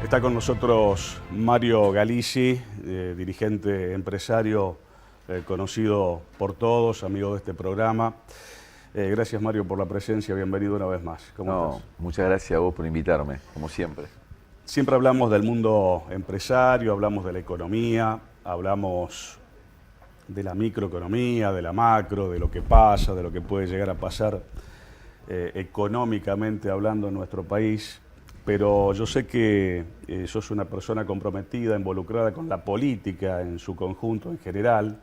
Está con nosotros Mario Galizzi, dirigente empresario conocido por todos, amigo de este programa. Gracias Mario por la presencia, bienvenido una vez más. ¿Cómo estás? Muchas gracias a vos por invitarme, como siempre. Siempre hablamos del mundo empresario, hablamos de la economía, hablamos de la microeconomía, de la macro, de lo que pasa, de lo que puede llegar a pasar económicamente hablando en nuestro país. Pero yo sé que sos una persona comprometida, involucrada con la política en su conjunto en general.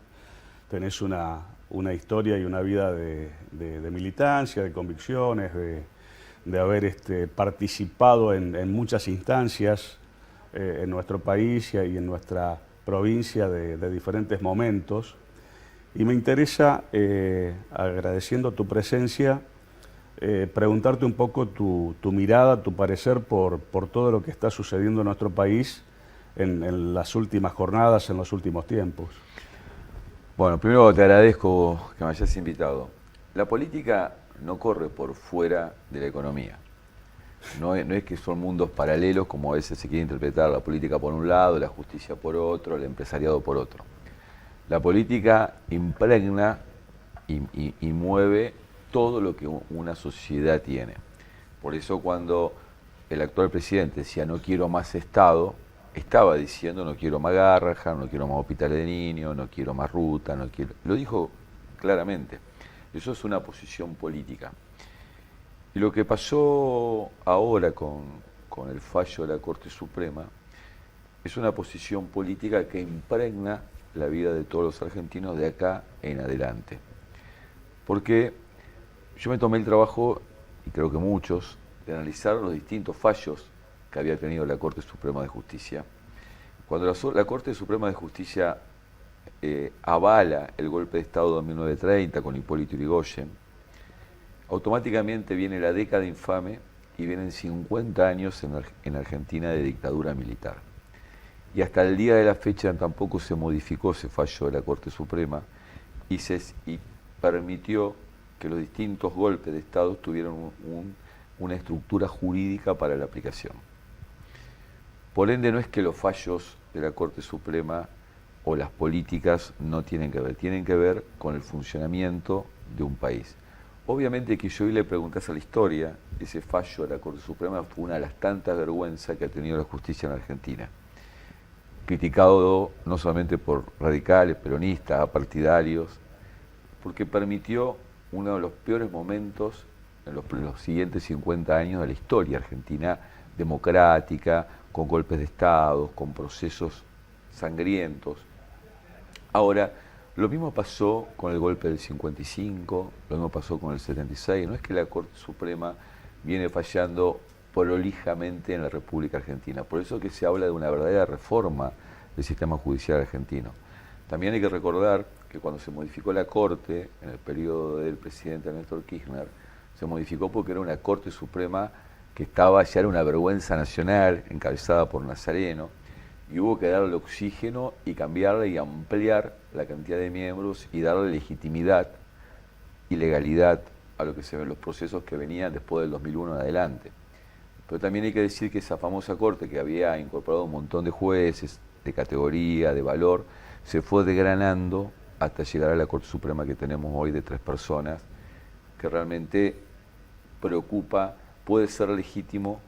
Tenés una historia y una vida de militancia, de convicciones, de haber participado en muchas instancias en nuestro país y en nuestra provincia de diferentes momentos. Y me interesa, agradeciendo tu presencia, preguntarte un poco tu mirada, tu parecer por todo lo que está sucediendo en nuestro país en las últimas jornadas, en los últimos tiempos. Bueno, primero te agradezco que me hayas invitado. La política no corre por fuera de la economía. No es que son mundos paralelos como a veces se quiere interpretar, la política por un lado, la justicia por otro, el empresariado por otro. La política impregna y mueve todo lo que una sociedad tiene. Por eso cuando el actual presidente decía no quiero más Estado, estaba diciendo no quiero más Garrahan, no quiero más hospitales de niños, no quiero más ruta, no quiero... Lo dijo claramente. Eso es una posición política. Y lo que pasó ahora con el fallo de la Corte Suprema es una posición política que impregna la vida de todos los argentinos de acá en adelante. Porque yo me tomé el trabajo, y creo que muchos, de analizar los distintos fallos que había tenido la Corte Suprema de Justicia. Cuando la Corte Suprema de Justicia avala el golpe de Estado de 1930 con Hipólito Yrigoyen, automáticamente viene la década infame y vienen 50 años en Argentina de dictadura militar. Y hasta el día de la fecha tampoco se modificó ese fallo de la Corte Suprema y permitió que los distintos golpes de Estado tuvieran una estructura jurídica para la aplicación. Por ende, no es que los fallos de la Corte Suprema o las políticas no tienen que ver con el funcionamiento de un país. Obviamente que si hoy le preguntás a la historia, ese fallo de la Corte Suprema fue una de las tantas vergüenzas que ha tenido la justicia en Argentina. Criticado no solamente por radicales, peronistas, apartidarios, porque permitió uno de los peores momentos en los siguientes 50 años de la historia argentina democrática, con golpes de Estado, con procesos sangrientos. Ahora, lo mismo pasó con el golpe del 55, lo mismo pasó con el 76. No es que la Corte Suprema viene fallando prolijamente en la República Argentina. Por eso que se habla de una verdadera reforma del sistema judicial argentino. También hay que recordar que cuando se modificó la Corte, en el periodo del presidente Néstor Kirchner, se modificó porque era una Corte Suprema que ya era una vergüenza nacional, encabezada por Nazareno, y hubo que darle oxígeno y cambiarle y ampliar la cantidad de miembros y darle legitimidad y legalidad a lo que se ven los procesos que venían después del 2001 en adelante. Pero también hay que decir que esa famosa Corte, que había incorporado un montón de jueces de categoría, de valor, se fue desgranando hasta llegar a la Corte Suprema que tenemos hoy de 3 personas, que realmente preocupa. Puede ser legítimo,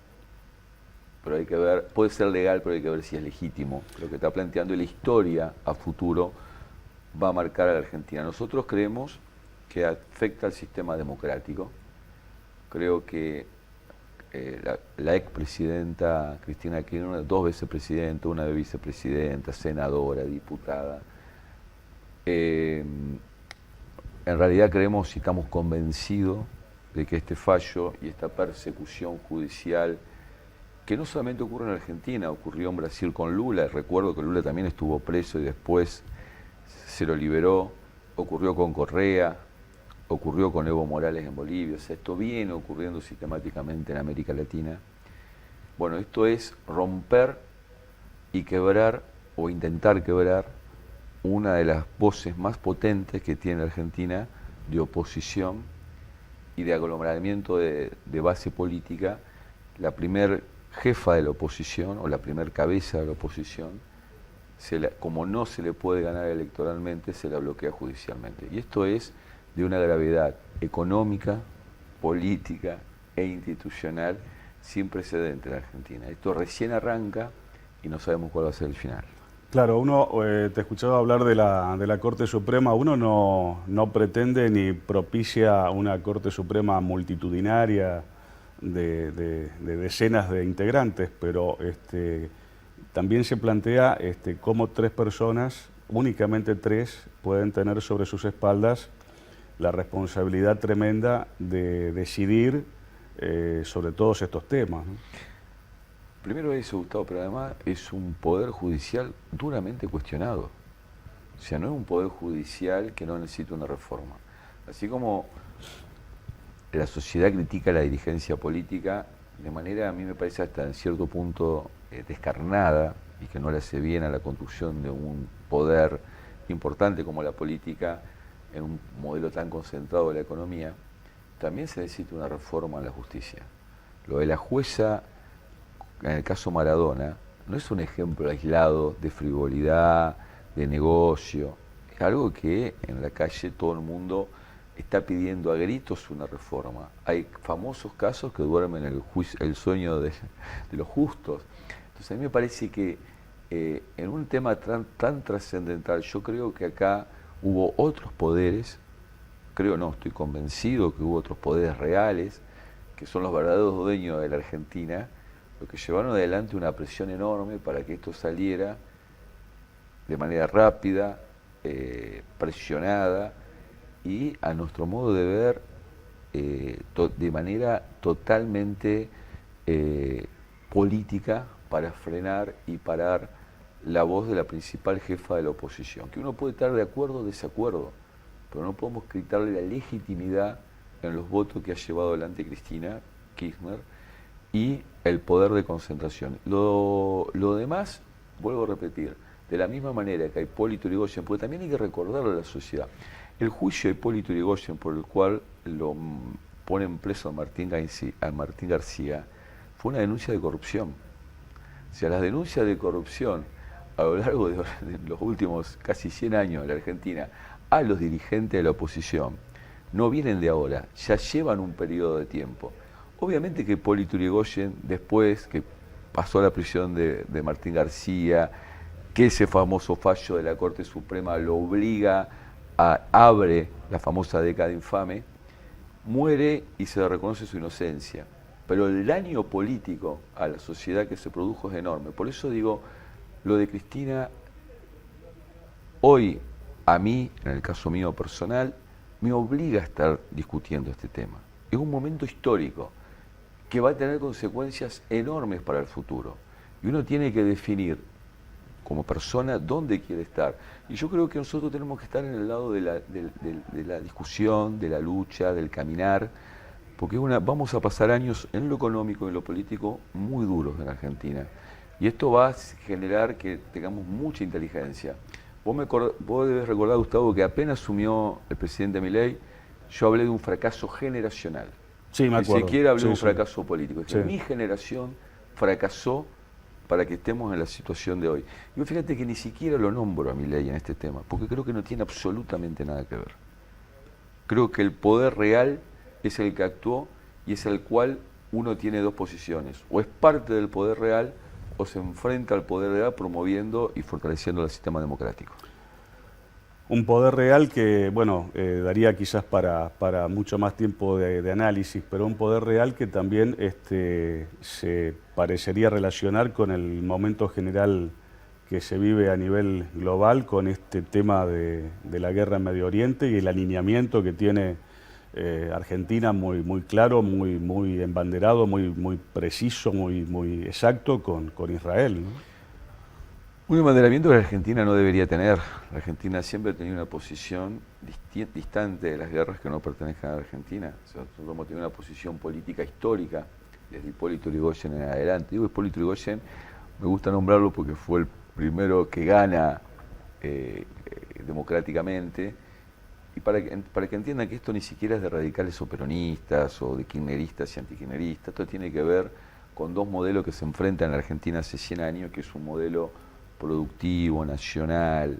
pero hay que ver, puede ser legal, pero hay que ver si es legítimo. Lo que está planteando y la historia a futuro va a marcar a la Argentina. Nosotros creemos que afecta al sistema democrático. Creo que la expresidenta Cristina Kirchner, 2 veces presidenta, 1 vez vicepresidenta, senadora, diputada. En realidad creemos y estamos convencidos de que este fallo y esta persecución judicial, que no solamente ocurre en Argentina, ocurrió en Brasil con Lula. Recuerdo que Lula también estuvo preso y después se lo liberó. Ocurrió con Correa, ocurrió con Evo Morales en Bolivia. O sea, esto viene ocurriendo sistemáticamente en América Latina. Bueno, esto es romper y quebrar o intentar quebrar una de las voces más potentes que tiene Argentina de oposición y de aglomeramiento de base política. La primer jefa de la oposición o la primer cabeza de la oposición, como no se le puede ganar electoralmente, se la bloquea judicialmente. Y esto es de una gravedad económica, política e institucional sin precedente en Argentina. Esto recién arranca y no sabemos cuál va a ser el final. Claro, uno, te escuchaba hablar de la Corte Suprema, uno no pretende ni propicia una Corte Suprema multitudinaria de decenas de integrantes, pero también se plantea cómo tres personas, únicamente tres, pueden tener sobre sus espaldas la responsabilidad tremenda de decidir sobre todos estos temas, ¿no? Primero eso, Gustavo, pero además es un poder judicial duramente cuestionado. O sea, no es un poder judicial que no necesita una reforma. Así como la sociedad critica la dirigencia política de manera, a mí me parece hasta en cierto punto descarnada y que no le hace bien a la construcción de un poder importante como la política en un modelo tan concentrado de la economía, también se necesita una reforma en la justicia. Lo de la jueza, en el caso Maradona, no es un ejemplo aislado de frivolidad, de negocio, es algo que en la calle todo el mundo está pidiendo a gritos una reforma. Hay famosos casos que duermen el sueño de los justos. Entonces a mí me parece que en un tema tan trascendental, yo creo que acá hubo otros poderes, estoy convencido que hubo otros poderes reales, que son los verdaderos dueños de la Argentina, los que llevaron adelante una presión enorme para que esto saliera de manera rápida, presionada y a nuestro modo de ver de manera totalmente política para frenar y parar la voz de la principal jefa de la oposición, que uno puede estar de acuerdo o desacuerdo, pero no podemos quitarle la legitimidad en los votos que ha llevado adelante Cristina Kirchner y el poder de concentración. Lo demás, vuelvo a repetir, de la misma manera que a Hipólito Yrigoyen, porque también hay que recordarlo a la sociedad, el juicio de Hipólito Yrigoyen por el cual lo ponen preso a Martín García fue una denuncia de corrupción. O sea, las denuncias de corrupción a lo largo de los últimos casi 100 años en la Argentina a los dirigentes de la oposición no vienen de ahora, ya llevan un periodo de tiempo. Obviamente que Hipólito Yrigoyen, después que pasó a la prisión de Martín García, que ese famoso fallo de la Corte Suprema lo obliga abre la famosa década infame, muere y se le reconoce su inocencia. Pero el daño político a la sociedad que se produjo es enorme. Por eso digo, lo de Cristina, hoy a mí, en el caso mío personal, me obliga a estar discutiendo este tema. Es un momento histórico que va a tener consecuencias enormes para el futuro. Y uno tiene que definir como persona dónde quiere estar. Y yo creo que nosotros tenemos que estar en el lado de la discusión, de la lucha, del caminar, porque vamos a pasar años en lo económico y en lo político muy duros en Argentina. Y esto va a generar que tengamos mucha inteligencia. Vos debes recordar, Gustavo, que apenas asumió el presidente Milei, yo hablé de un fracaso generacional. Sí, me acuerdo. Ni siquiera hablé de un Sí. fracaso político. Es que Sí. mi generación fracasó para que estemos en la situación de hoy. Y fíjate que ni siquiera lo nombro a Milei en este tema, porque creo que no tiene absolutamente nada que ver. Creo que el poder real es el que actuó y es el cual uno tiene dos posiciones. O es parte del poder real o se enfrenta al poder real promoviendo y fortaleciendo el sistema democrático. Un poder real que, bueno, daría quizás para mucho más tiempo de análisis, pero un poder real que también se parecería relacionar con el momento general que se vive a nivel global con este tema de la guerra en Medio Oriente y el alineamiento que tiene Argentina muy claro, muy embanderado, muy preciso, muy exacto con Israel, ¿no? Un embanderamiento que la Argentina no debería tener. La Argentina siempre ha tenido una posición distante de las guerras que no pertenezcan a la Argentina. O sea, nosotros hemos tenido una posición política histórica desde Hipólito Yrigoyen en adelante. Digo Hipólito Yrigoyen, me gusta nombrarlo porque fue el primero que gana democráticamente. Y para que entiendan que esto ni siquiera es de radicales o peronistas o de kirchneristas y antikirchneristas, esto tiene que ver con dos modelos que se enfrentan en la Argentina hace 100 años, que es un modelo productivo, nacional,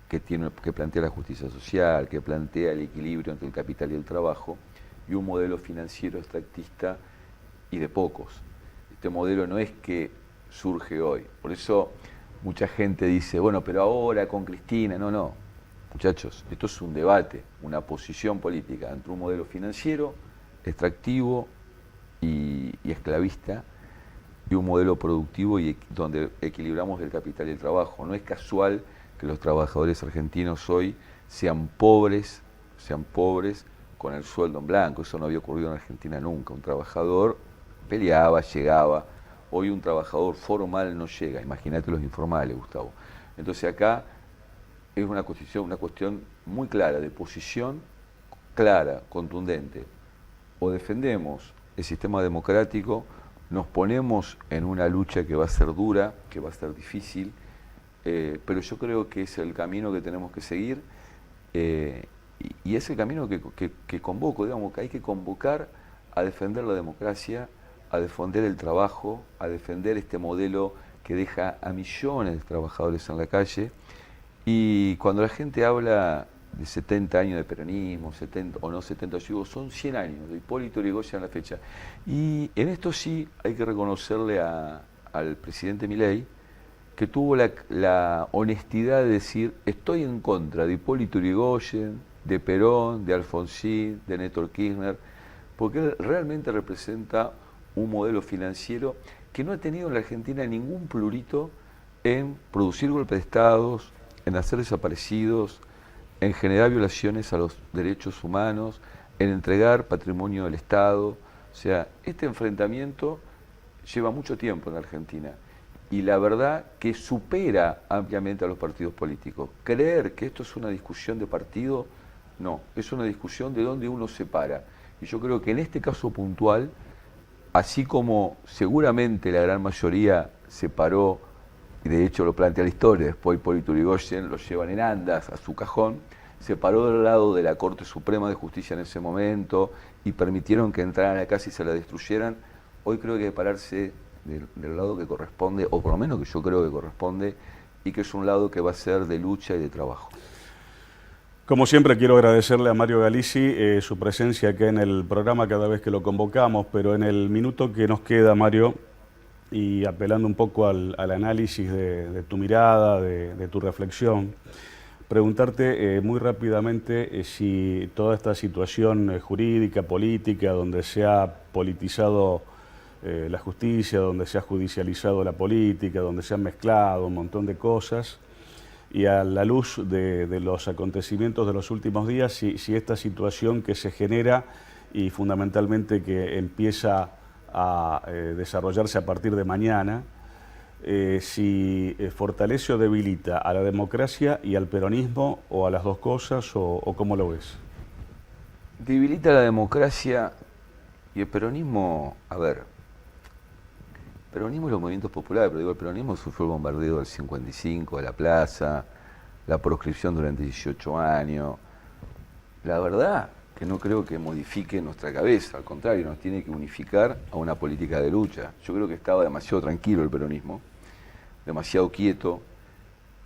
que plantea la justicia social, que plantea el equilibrio entre el capital y el trabajo, y un modelo financiero extractista y de pocos. Este modelo no es que surge hoy. Por eso mucha gente dice, bueno, pero ahora con Cristina, no. Muchachos, esto es un debate, una posición política entre un modelo financiero, extractivo y esclavista, y un modelo productivo y donde equilibramos el capital y el trabajo. No es casual que los trabajadores argentinos hoy sean pobres con el sueldo en blanco. Eso no había ocurrido en Argentina nunca. Un trabajador peleaba, llegaba. Hoy un trabajador formal no llega. Imagínate los informales, Gustavo. Entonces acá es una cuestión muy clara, de posición clara, contundente. O defendemos el sistema democrático, nos ponemos en una lucha que va a ser dura, que va a ser difícil, pero yo creo que es el camino que tenemos que seguir, y es el camino que convoco, digamos, que hay que convocar a defender la democracia, a defender el trabajo, a defender este modelo que deja a millones de trabajadores en la calle. Y cuando la gente habla de 70 años de peronismo, 70 o no 70, yo digo, son 100 años de Hipólito Yrigoyen a la fecha. Y en esto sí hay que reconocerle al presidente Milei, que tuvo la honestidad de decir, estoy en contra de Hipólito Yrigoyen, de Perón, de Alfonsín, de Néstor Kirchner, porque él realmente representa un modelo financiero que no ha tenido en la Argentina ningún plurito en producir golpes de Estados, en hacer desaparecidos, en generar violaciones a los derechos humanos, en entregar patrimonio del Estado. O sea, este enfrentamiento lleva mucho tiempo en la Argentina y la verdad que supera ampliamente a los partidos políticos. Creer que esto es una discusión de partido, no, es una discusión de dónde uno se para. Y yo creo que en este caso puntual, así como seguramente la gran mayoría se paró, y de hecho lo plantea la historia, después Hipólito Yrigoyen lo llevan en andas a su cajón, se paró del lado de la Corte Suprema de Justicia en ese momento y permitieron que entraran a la casa y se la destruyeran. Hoy creo que hay que pararse del lado que corresponde, o por lo menos que yo creo que corresponde, y que es un lado que va a ser de lucha y de trabajo. Como siempre quiero agradecerle a Mario Galizzi su presencia acá en el programa cada vez que lo convocamos, pero en el minuto que nos queda, Mario, y apelando un poco al análisis de tu mirada, de tu reflexión, preguntarte muy rápidamente si toda esta situación jurídica, política, donde se ha politizado la justicia, donde se ha judicializado la política, donde se han mezclado un montón de cosas, y a la luz de los acontecimientos de los últimos días, si esta situación que se genera y fundamentalmente que empieza a desarrollarse a partir de mañana, si fortalece o debilita a la democracia y al peronismo, o a las dos cosas, o cómo lo ves. Debilita la democracia y el peronismo, a ver, el peronismo y los movimientos populares, pero digo, el peronismo sufrió el bombardeo del 55, de la plaza, la proscripción durante 18 años. La verdad que no creo que modifique nuestra cabeza, al contrario, nos tiene que unificar a una política de lucha. Yo creo que estaba demasiado tranquilo el peronismo, demasiado quieto,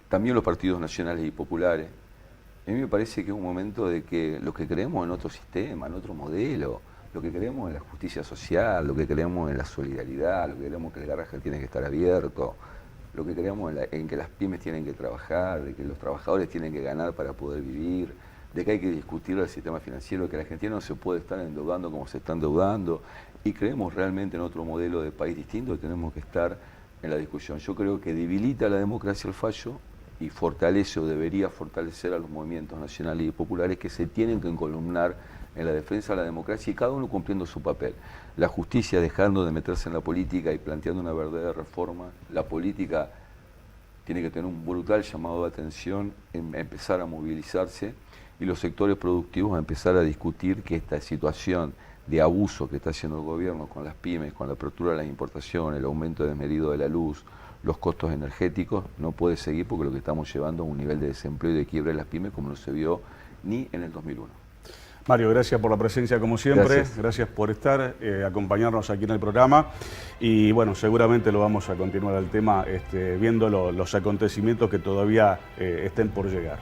también los partidos nacionales y populares. A mí me parece que es un momento de que los que creemos en otro sistema, en otro modelo, lo que creemos en la justicia social, lo que creemos en la solidaridad, lo que creemos que el garaje tiene que estar abierto, lo que creemos en que las pymes tienen que trabajar, de que los trabajadores tienen que ganar para poder vivir, de que hay que discutir el sistema financiero, que la Argentina no se puede estar endeudando como se está endeudando, y creemos realmente en otro modelo de país distinto, y tenemos que estar en la discusión. Yo creo que debilita la democracia el fallo y fortalece o debería fortalecer a los movimientos nacionales y populares que se tienen que encolumnar en la defensa de la democracia y cada uno cumpliendo su papel. La justicia dejando de meterse en la política y planteando una verdadera reforma. La política tiene que tener un brutal llamado de atención, empezar a movilizarse, y los sectores productivos a empezar a discutir que esta situación de abuso que está haciendo el gobierno con las pymes, con la apertura de las importaciones, el aumento desmedido de la luz, los costos energéticos, no puede seguir, porque lo que estamos llevando es un nivel de desempleo y de quiebra de las pymes como no se vio ni en el 2001. Mario, gracias por la presencia como siempre, Gracias. por estar, acompañarnos aquí en el programa y bueno, seguramente lo vamos a continuar el tema viendo los acontecimientos que todavía estén por llegar.